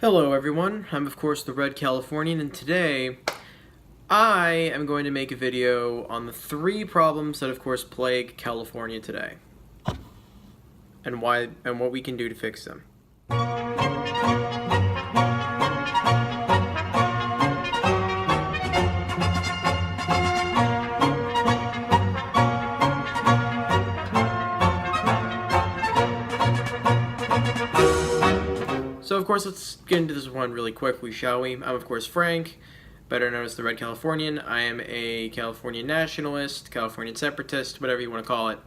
Hello everyone, I'm of course the Red Californian, and today I am going to make a video on the three problems that of course plague California today and what we can do to fix them. So of course, let's get into this one really quickly, shall we? I'm of course Frank, better known as the Red Californian. I am a California nationalist, Californian separatist, whatever you want to call it.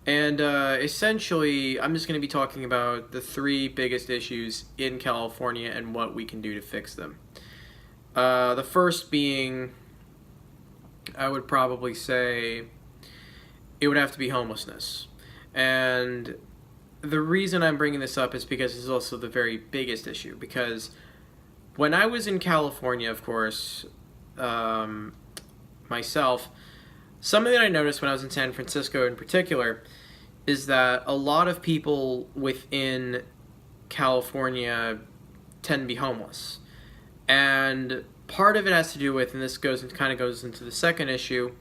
And essentially, I'm just going to be talking about the three biggest issues in California and what we can do to fix them. The first being, I would probably say, it would have to be homelessness. And the reason I'm bringing this up is because this is also the very biggest issue. Because when I was in California, of course, myself, something that I noticed when I was in San Francisco in particular is that a lot of people within California tend to be homeless. And part of it has to do with, and this goes into the second issue,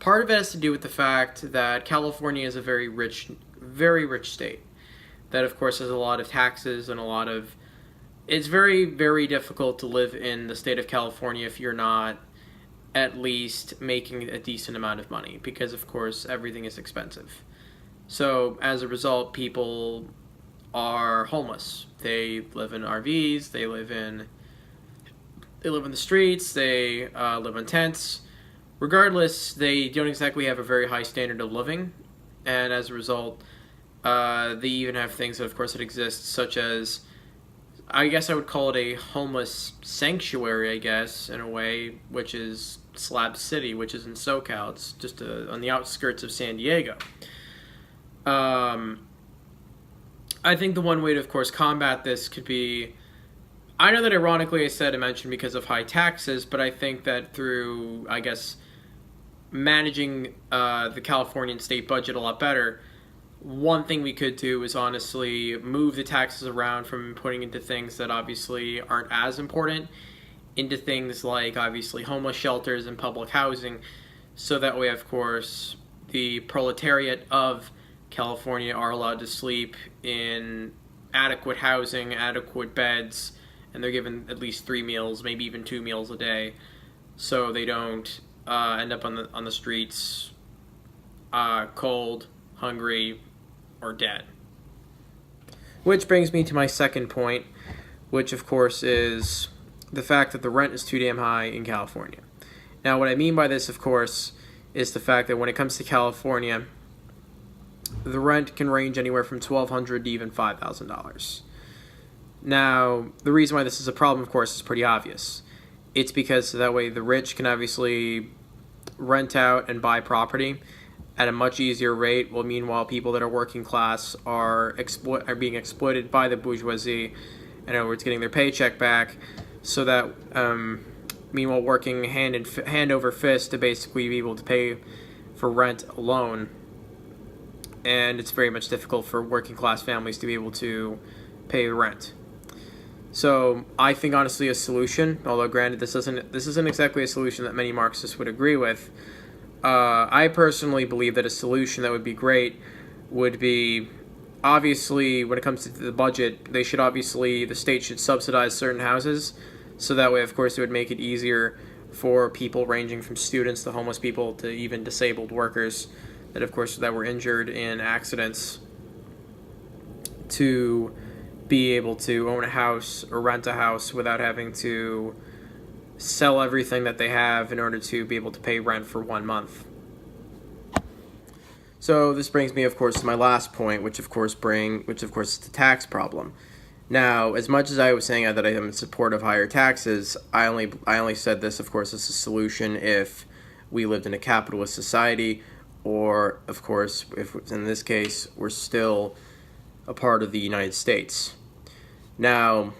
part of it has to do with the fact that California is a very rich state. That of course has a lot of taxes and it's very, very difficult to live in the state of California if you're not at least making a decent amount of money, because of course everything is expensive. So as a result, people are homeless. They live in RVs, they live in the streets, they live in tents. Regardless, they don't exactly have a very high standard of living, and as a result, they even have things that, of course, that exist, such as, I guess I would call it a homeless sanctuary, I guess, in a way, which is Slab City, which is in SoCal. It's just on the outskirts of San Diego. I think the one way to, of course, combat this could be, I know that ironically I mentioned because of high taxes, but I think that through, I guess, managing the Californian state budget a lot better, one thing we could do is honestly move the taxes around from putting into things that obviously aren't as important into things like obviously homeless shelters and public housing, so that way of course the proletariat of California are allowed to sleep in adequate housing, adequate beds, and they're given at least 3 meals, maybe even 2 meals a day, so they don't end up on the streets cold, hungry, or dead. Which brings me to my second point, which of course is the fact that the rent is too damn high in California. Now what I mean by this, of course, is the fact that when it comes to California, the rent can range anywhere from $1,200 to even $5,000. Now, the reason why this is a problem, of course, is pretty obvious. It's because that way the rich can obviously rent out and buy property at a much easier rate, while meanwhile people that are working class are being exploited by the bourgeoisie, in other words, getting their paycheck back, so that meanwhile working hand over fist to basically be able to pay for rent alone. And it's very much difficult for working class families to be able to pay rent. So I think honestly a solution, although granted this isn't exactly a solution that many Marxists would agree with, I personally believe that a solution that would be great would be, obviously, when it comes to the budget, the state should subsidize certain houses, so that way, of course, it would make it easier for people ranging from students to homeless people to even disabled workers that, of course, that were injured in accidents to be able to own a house or rent a house without having to sell everything that they have in order to be able to pay rent for 1 month. So this brings me, of course, to my last point, which of course is the tax problem. Now, as much as I was saying that I am in support of higher taxes, I only said this, of course, as a solution if we lived in a capitalist society, or of course, if in this case we're still a part of the United States. Now,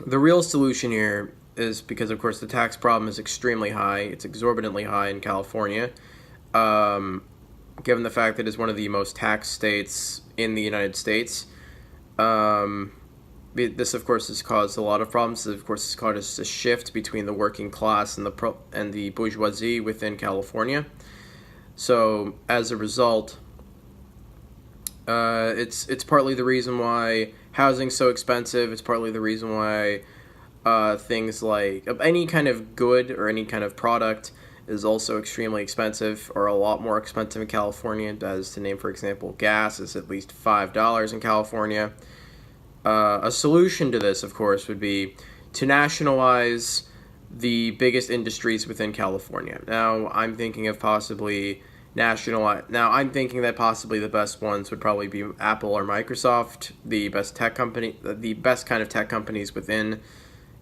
the real solution here is because, of course, the tax problem is extremely high. It's exorbitantly high in California, given the fact that it's one of the most taxed states in the United States, This, of course, has caused a lot of problems. This, of course, has caused a shift between the working class and the bourgeoisie within California. So, as a result, it's partly the reason why housing's so expensive. It's partly the reason why things like any kind of good or any kind of product is also extremely expensive, or a lot more expensive in California. As to name, for example, gas is at least $5 in California. A solution to this, of course, would be to nationalize the biggest industries within California. Now, I'm thinking that possibly the best ones would probably be Apple or Microsoft, the best kind of tech companies within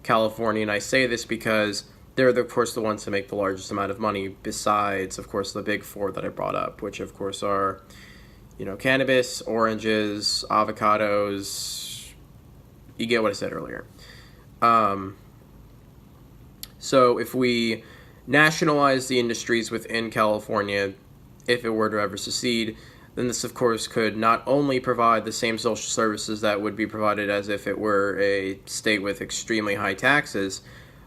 California. And I say this because they're, of course, the ones that make the largest amount of money, besides, of course, the big four that I brought up, which, of course, are, cannabis, oranges, avocados. You get what I said earlier. So if we nationalize the industries within California, if it were to ever secede, then this, of course, could not only provide the same social services that would be provided as if it were a state with extremely high taxes,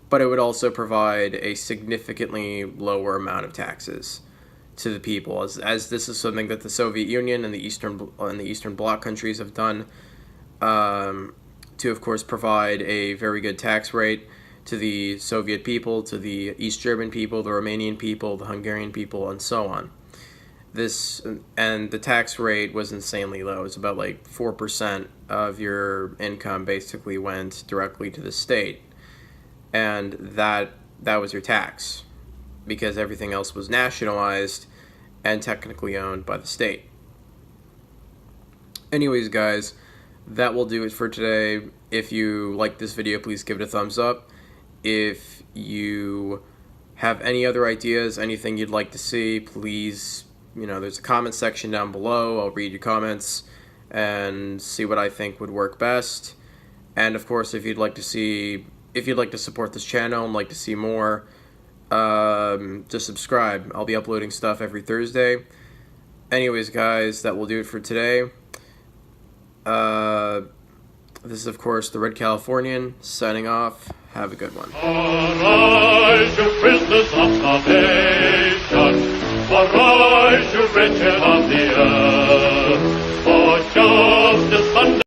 but it would also provide a significantly lower amount of taxes to the people, as this is something that the Soviet Union and the Eastern Bloc countries have done, to, of course, provide a very good tax rate to the Soviet people, to the East German people, the Romanian people, the Hungarian people, and so on. And the tax rate was insanely low. It's about like 4% of your income basically went directly to the state, and that was your tax, because everything else was nationalized and technically owned by the state. Anyways, guys, that will do it for today. If you like this video, please give it a thumbs up. If you have any other ideas, anything you'd like to see, please, there's a comment section down below. I'll read your comments and see what I think would work best. And of course, if you'd like to support this channel and like to see more, just subscribe. I'll be uploading stuff every Thursday. Anyways, guys, that will do it for today. This is, of course, the Red Californian, signing off. Have a good one. Arise, you prisoners of salvation. Arise, you wretched of the earth. For justice